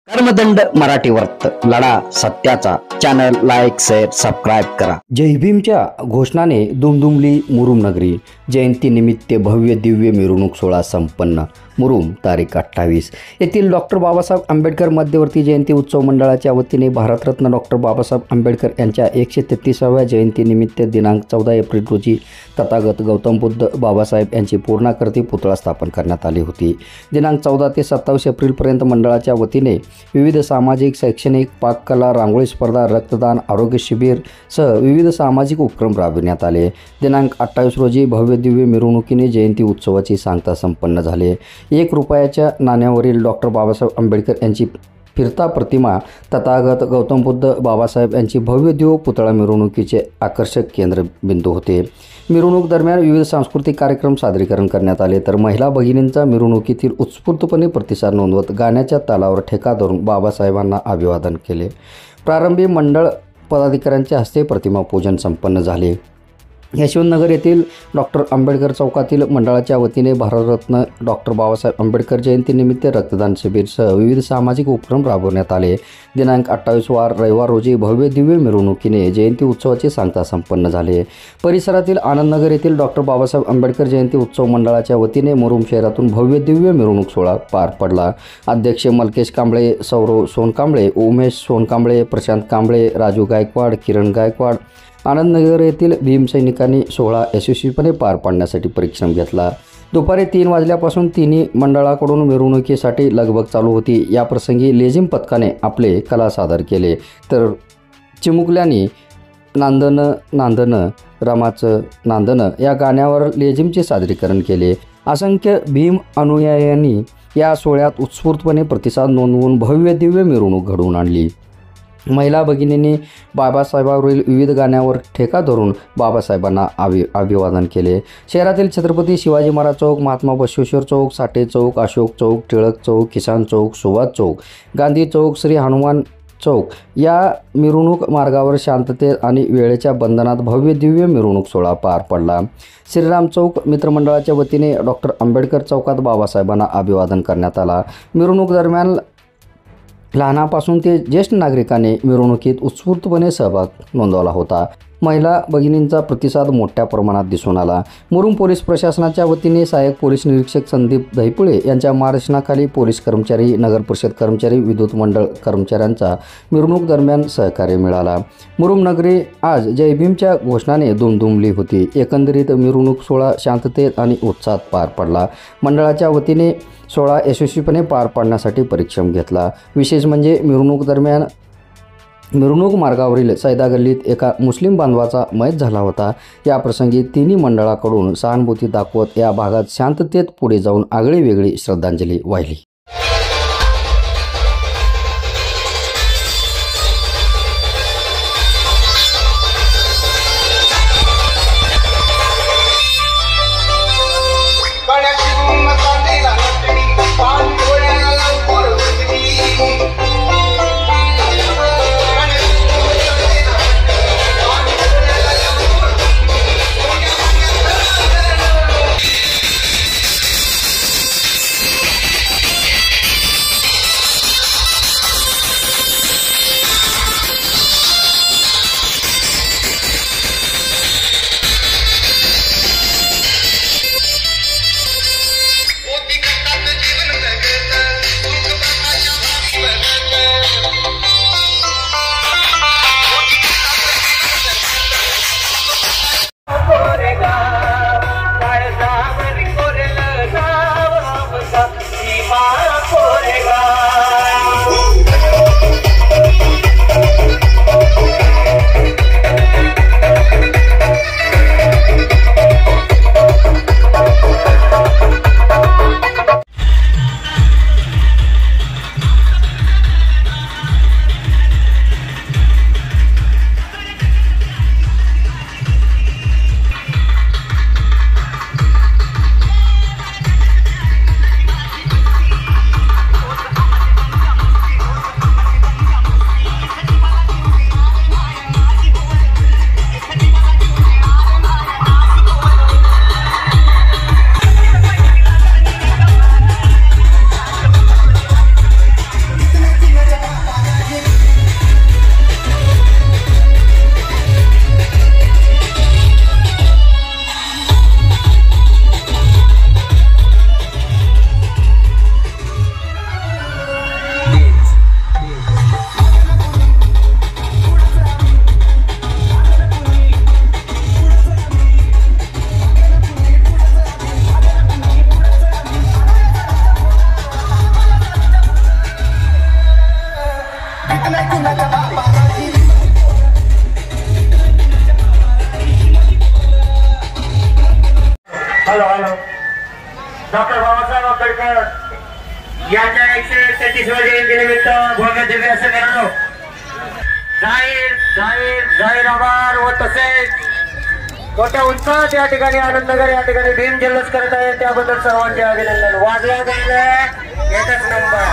कर्मदंड मराठी वर्त लढा सत्याचा चॅनल लाईक शेअर सबस्क्राईब करा। जय भीमच्या घोषणाने दुमदुमली मुरुम नगरी। जयंतीनिमित्त भव्य दिव्य मिरवणूक सोहळा संपन्न। मुरुम तारीख 28 येथील डॉक्टर बाबासाहेब आंबेडकर मध्यवर्ती जयंती उत्सव मंडळाच्या वतीने भारतरत्न डॉक्टर बाबासाहेब आंबेडकर यांच्या 133व्या जयंतीनिमित्त दिनांक 14 एप्रिल रोजी तथागत गौतम बुद्ध बाबासाहेब यांची पूर्णाकृती पुतळा स्थापन करण्यात आली होती। दिनांक 14 ते 27 एप्रिलपर्यंत मंडळाच्या वतीने विविध सामाजिक, शैक्षणिक, पाककला, रांगोळी स्पर्धा, रक्तदान, आरोग्य शिबिर सह विविध सामाजिक उपक्रम राबविण्यात आले। दिनांक 28 रोजी भव्य दिव्य मिरवणुकीने जयंती उत्सवाची सांगता संपन्न झाले। 1 रुपयाच्या नाण्यावरील डॉक्टर बाबासाहेब आंबेडकर यांची फिरता प्रतिमा, तथागत गौतम बुद्ध बाबासाहेब यांची भव्य दिव्य पुतळा मिरवणुकीचे आकर्षक केंद्रबिंदू होते। मिरवणूक दरम्यान विविध सांस्कृतिक कार्यक्रम सादरीकरण करण्यात आले, तर महिला भगिनींचा मिरवणुकीतील उत्स्फूर्तपणे प्रतिसाद नोंदवत गाण्याच्या तालावर ठेका धरून बाबासाहेबांना अभिवादन केले। प्रारंभी मंडळ पदाधिकाऱ्यांच्या हस्ते प्रतिमा पूजन संपन्न झाले। यशवंतनगर येथील डॉक्टर आंबेडकर चौकातील मंडळाच्या वतीने भारतरत्न डॉक्टर बाबासाहेब आंबेडकर जयंतीनिमित्त रक्तदान शिबिरसह विविध सामाजिक उपक्रम राबवण्यात आले। दिनांक 28 रविवार रोजी भव्य दिव्य मिरवणुकीने जयंती उत्सवाची सांगता संपन्न झाले। परिसरातील आनंदनगर येथील डॉक्टर बाबासाहेब आंबेडकर जयंती उत्सव मंडळाच्या वतीने मुरुम शहरातून भव्य दिव्य मिरवणूक सोहळा पार पडला। अध्यक्ष मलकेश कांबळे, सौरव सोनकांबळे, उमेश सोनकांबळे, प्रशांत कांबळे, राजू गायकवाड, किरण गायकवाड, आनंदनगर येथील भीमसैनिकांनी सोहळा यशस्वीपणे पार पाडण्यासाठी परिश्रम घेतला। दुपारी 3 वाजल्यापासून तिन्ही मंडळाकडून मिरवणुकीसाठी लगबग चालू होती। या प्रसंगी लेझिम पथकाने आपले कला सादर केले, तर चिमुकल्यांनी नांदनं नांदनं रमाचं नांदनं या गाण्यावर लेझिमचे सादरीकरण केले। असंख्य भीम अनुयायांनी या सोहळ्यात उत्स्फूर्तपणे प्रतिसाद नोंदवून भव्य दिव्य मिरवणूक घडवून आणली। महिला भगिनींनी बाबासाहेबांवरील विविध गाण्यावर ठेका धरून बाबासाहेबांना अभिवादन केले। शहरातील छत्रपती शिवाजी महाराज चौक, महात्मा बसवेश्वर चौक, साठे चौक, अशोक चौक, टिळक चौक, किसान चौक, सुभाष चौक, गांधी चौक, श्री हनुमान चौक या मिरवणूक मार्गावर शांततेत आणि वेळेच्या बंधनात भव्य दिव्य मिरवणूक सोहळा पार पडला। श्रीराम चौक मित्रमंडळाच्या वतीने डॉक्टर आंबेडकर चौकात बाबासाहेबांना अभिवादन करण्यात आला। मिरवणूक दरम्यान लहानापासून ते ज्येष्ठ नागरिकांनी मिरवणुकीत उत्स्फूर्तपणे सहभाग नोंदवला होता। महिला भगिनींचा प्रतिसाद मोठ्या प्रमाणात दिसून आला। मुरुम पोलीस प्रशासनाच्या वतीने सहाय्यक पोलीस निरीक्षक संदीप दहिपुळे यांच्या मार्गदर्शनाखाली पोलीस कर्मचारी, नगर परिषद कर्मचारी, विद्युत मंडळ कर्मचाऱ्यांचा मिरवणूक दरम्यान सहकार्य मिळाला। मुरुम नगरी आज जय भीमच्या घोषणाने दुमदुमली होती। एकंदरीत मिरवणूक सोहळा शांततेत आणि उत्साहात पार पडला। मंडळाच्या वतीने सोहळा यशस्वीपणे पार पाडण्यासाठी परिश्रम घेतला। विशेष म्हणजे मिरवणूक मार्गावरील सैदा गल्लीत एका मुस्लिम बांधवाचा मयत झाला होता। या प्रसंगी तिन्ही मंडळाकडून सहानुभूती दाखवत या भागात शांततेत पुढे जाऊन आगळीवेगळी श्रद्धांजली वाहिली। Hello hello doctor Babasaheb Ambedkar यांच्या 133व्या जयंतीनिमित्त भव्य दिव्य असं करतो जाहीर आभार व तसेच मोठ्या उत्साहात या ठिकाणी आनंदनगर या ठिकाणी भीम जल्लोष करत आहे त्याबद्दल सर्वांचे अभिनंदन. वाजवा गेले एकच नंबर.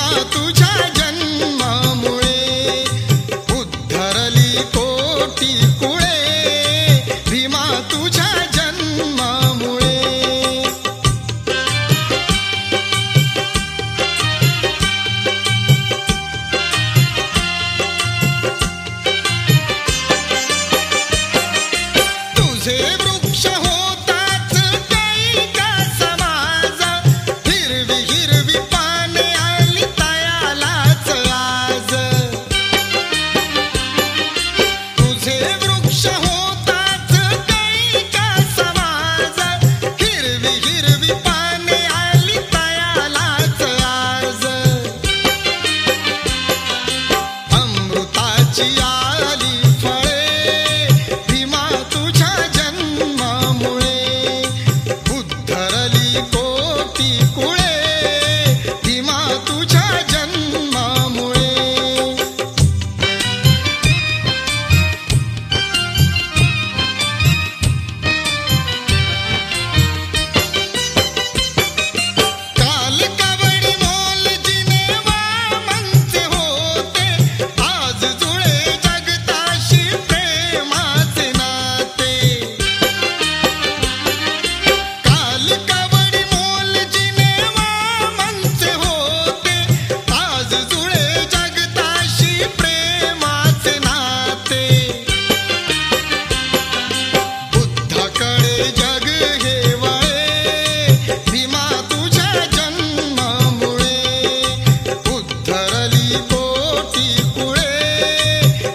भीमा तुझ्या जन्मामुळे उद्धरली कोटी कुळे भीमा तुझ्या जन्मामुळे तुझे वृक्ष होताच कैका समाज हिरवी हिरवी पाने आली तयालाच आज तुझे वृक्ष होताच कैका समाज हिरवी हिरवी पाने आली तयालाच आज अमृताची आली फळे भीमा तुझ्या जन्मामुळे उद्धरली कोटी कुळे भीमा तुझ्या जन्मामुळे काल कवडी मोल जिनेवा मनचे होते आज जुळे जगताशी प्रेमाचे नाते काल कवडी मोल जिनेवा मनचे होते आज जुळे जगताशी प्रेमाचे नाते बुद्धाकडे जग हे वळे भीमा तुझ्या जन्मामुळे उद्धरली कोटी कुळे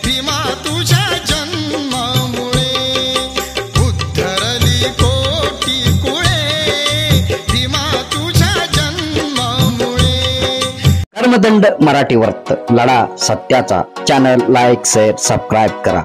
भीमा तुझ्या जन्मामुळे उद्धरली कोटी कुळे भीमा तुझ्या जन्मामुळे कर्मदंड मराठी वर्त लढा सत्याचा चॅनल लाईक शेअर सबस्क्राईब करा.